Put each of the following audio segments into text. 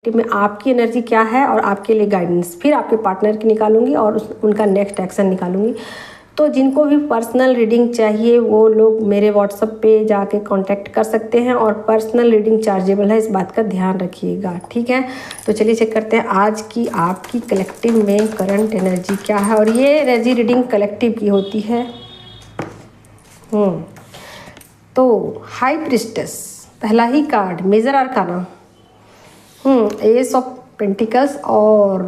में आपकी एनर्जी क्या है और आपके लिए गाइडेंस, फिर आपके पार्टनर की निकालूंगी और उनका नेक्स्ट एक्शन निकालूंगी। तो जिनको भी पर्सनल रीडिंग चाहिए वो लोग मेरे व्हाट्सएप पे जाके कांटेक्ट कर सकते हैं और पर्सनल रीडिंग चार्जेबल है, इस बात का ध्यान रखिएगा, ठीक है। तो चलिए चेक करते हैं आज की आपकी कलेक्टिव में करंट एनर्जी क्या है। और ये एनर्जी रीडिंग कलेक्टिव की होती है। तो हाई प्रिस्टेस, पहला ही card major arcana, ace of pentacles और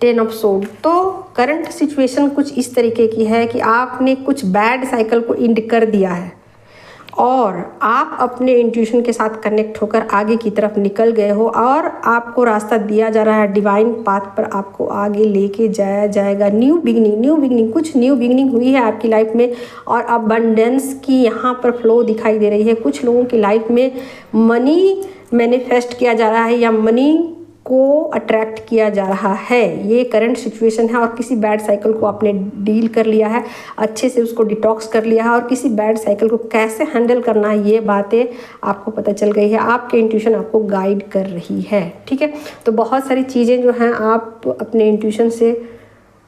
10 ऑफ सोर्ड। तो करंट सिचुएशन कुछ इस तरीके की है कि आपने कुछ बैड साइकिल को एंड कर दिया है और आप अपने इंट्यूशन के साथ कनेक्ट होकर आगे की तरफ निकल गए हो और आपको रास्ता दिया जा रहा है, डिवाइन पाथ पर आपको आगे लेके जाया जाएगा। न्यू बिगनिंग, कुछ न्यू बिगनिंग हुई है आपकी लाइफ में और अबंडेंस की यहाँ पर फ्लो दिखाई दे रही है। कुछ लोगों की लाइफ में मनी मैनिफेस्ट किया जा रहा है या मनी को अट्रैक्ट किया जा रहा है, ये करंट सिचुएशन है। और किसी बैड साइकिल को आपने डील कर लिया है, अच्छे से उसको डिटॉक्स कर लिया है और किसी बैड साइकिल को कैसे हैंडल करना है ये बातें आपको पता चल गई है। आपके इंट्यूशन आपको गाइड कर रही है, ठीक है। तो बहुत सारी चीज़ें जो हैं आप अपने इंट्यूशन से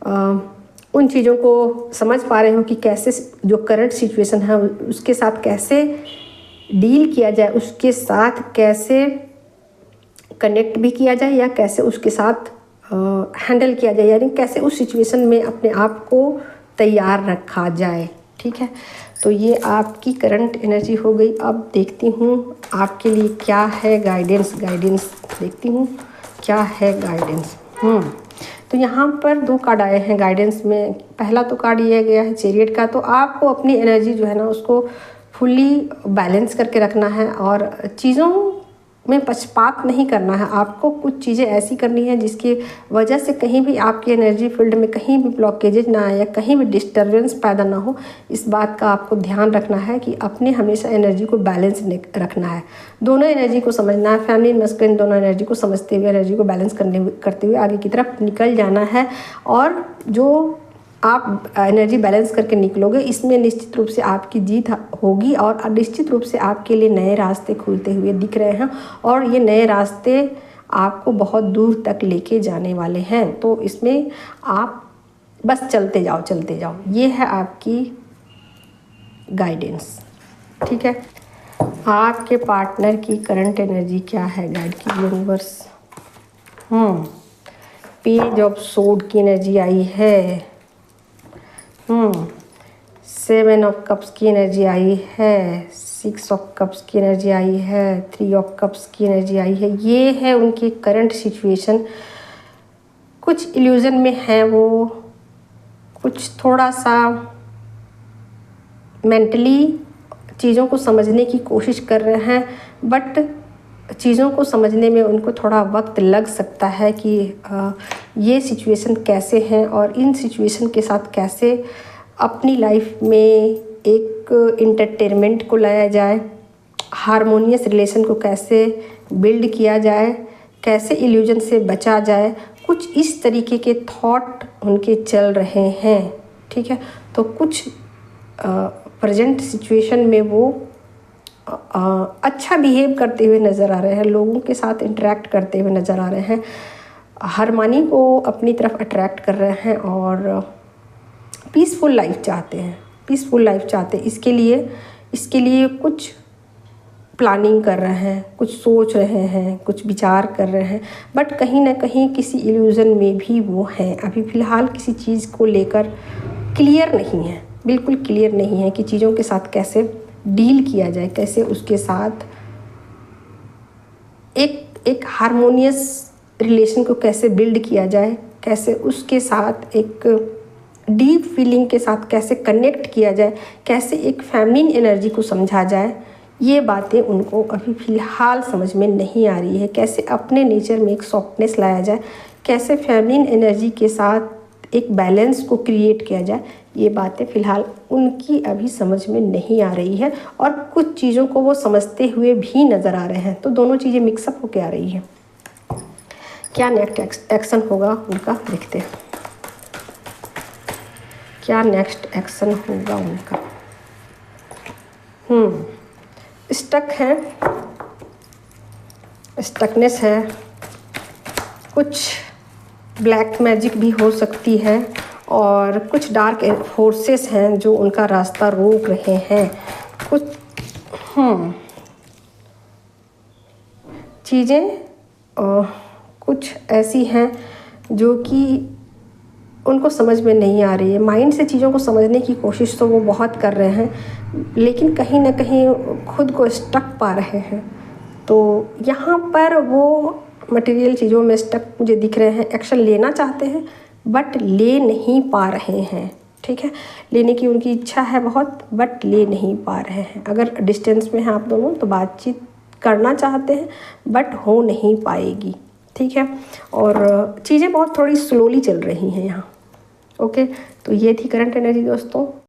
उन चीज़ों को समझ पा रहे हो कि कैसे जो करंट सिचुएशन है उसके साथ कैसे डील किया जाए, उसके साथ कैसे कनेक्ट भी किया जाए या कैसे उसके साथ हैंडल किया जाए, यानी कैसे उस सिचुएशन में अपने आप को तैयार रखा जाए, ठीक है। तो ये आपकी करंट एनर्जी हो गई। अब देखती हूँ आपके लिए क्या है गाइडेंस देखती हूँ क्या है गाइडेंस। तो यहाँ पर 2 कार्ड आए हैं गाइडेंस में। पहला तो कार्ड ये गया है चैरियट का। तो आपको अपनी एनर्जी जो है ना उसको फुली बैलेंस करके रखना है और चीज़ों में पक्षपात नहीं करना है। आपको कुछ चीज़ें ऐसी करनी है जिसकी वजह से कहीं भी आपकी एनर्जी फील्ड में कहीं भी ब्लॉकेजेज ना आए या कहीं भी डिस्टर्बेंस पैदा ना हो। इस बात का आपको ध्यान रखना है कि अपने हमेशा एनर्जी को बैलेंस रखना है। दोनों एनर्जी को समझना है, फैमिली मस्कुलिन दोनों एनर्जी को समझते हुए एनर्जी को बैलेंस करते हुए आगे की तरफ निकल जाना है। और जो आप एनर्जी बैलेंस करके निकलोगे इसमें निश्चित रूप से आपकी जीत होगी और निश्चित रूप से आपके लिए नए रास्ते खुलते हुए दिख रहे हैं और ये नए रास्ते आपको बहुत दूर तक लेके जाने वाले हैं। तो इसमें आप बस चलते जाओ। ये है आपकी गाइडेंस, ठीक है। आपके पार्टनर की करंट एनर्जी क्या है, गाइड की यूनिवर्स। पेज ऑफ सोर्ड की एनर्जी आई है। 7 ऑफ कप्स की एनर्जी आई है, 6 ऑफ कप्स की एनर्जी आई है, 3 ऑफ कप्स की एनर्जी आई है। ये है उनकी करंट सिचुएशन। कुछ इल्यूजन में है वो, कुछ थोड़ा सा मेंटली चीज़ों को समझने की कोशिश कर रहे हैं, बट चीज़ों को समझने में उनको थोड़ा वक्त लग सकता है कि ये सिचुएशन कैसे हैं और इन सिचुएशन के साथ कैसे अपनी लाइफ में एक इंटरटेनमेंट को लाया जाए, हारमोनियस रिलेशन को कैसे बिल्ड किया जाए, कैसे इल्यूजन से बचा जाए। कुछ इस तरीके के थॉट उनके चल रहे हैं, ठीक है। तो कुछ प्रेजेंट सिचुएशन में वो अच्छा बिहेव करते हुए नज़र आ रहे हैं, लोगों के साथ इंटरेक्ट करते हुए नज़र आ रहे हैं, हारमोनी को अपनी तरफ अट्रैक्ट कर रहे हैं और पीसफुल लाइफ चाहते हैं। इसके लिए कुछ प्लानिंग कर रहे हैं, कुछ सोच रहे हैं, कुछ विचार कर रहे हैं, बट कहीं ना कहीं किसी इल्यूज़न में भी वो हैं। अभी फ़िलहाल किसी चीज़ को लेकर क्लियर नहीं है, बिल्कुल क्लियर नहीं है कि चीज़ों के साथ कैसे डील किया जाए, कैसे उसके साथ एक हारमोनियस रिलेशन को कैसे बिल्ड किया जाए, कैसे उसके साथ एक डीप फीलिंग के साथ कैसे कनेक्ट किया जाए, कैसे एक फेमिनिन एनर्जी को समझा जाए। ये बातें उनको अभी फ़िलहाल समझ में नहीं आ रही है। कैसे अपने नेचर में एक सॉफ्टनेस लाया जाए, कैसे फेमिनिन एनर्जी के साथ एक बैलेंस को क्रिएट किया जाए, ये बातें फ़िलहाल उनकी अभी समझ में नहीं आ रही है और कुछ चीज़ों को वो समझते हुए भी नज़र आ रहे हैं। तो दोनों चीज़ें मिक्सअप होके आ रही हैं। क्या नेक्स्ट एक्शन होगा उनका, देखते हैं क्या नेक्स्ट एक्शन होगा उनका। स्टक है, स्टकनेस है, कुछ ब्लैक मैजिक भी हो सकती है और कुछ डार्क फोर्सेस हैं जो उनका रास्ता रोक रहे हैं। कुछ चीज़ें कुछ ऐसी हैं जो कि उनको समझ में नहीं आ रही है। माइंड से चीज़ों को समझने की कोशिश तो वो बहुत कर रहे हैं, लेकिन कहीं ना कहीं खुद को स्टक पा रहे हैं। तो यहाँ पर वो मटेरियल चीज़ों में स्टक मुझे दिख रहे हैं, एक्शन लेना चाहते हैं बट ले नहीं पा रहे हैं। ठीक है, लेने की उनकी इच्छा है बहुत, बट ले नहीं पा रहे हैं। अगर डिस्टेंस में हैं आप दोनों तो बातचीत करना चाहते हैं बट हो नहीं पाएगी। ठीक है, और चीज़ें बहुत थोड़ी स्लोली चल रही हैं यहाँ। ओके, तो ये थी करंट एनर्जी दोस्तों।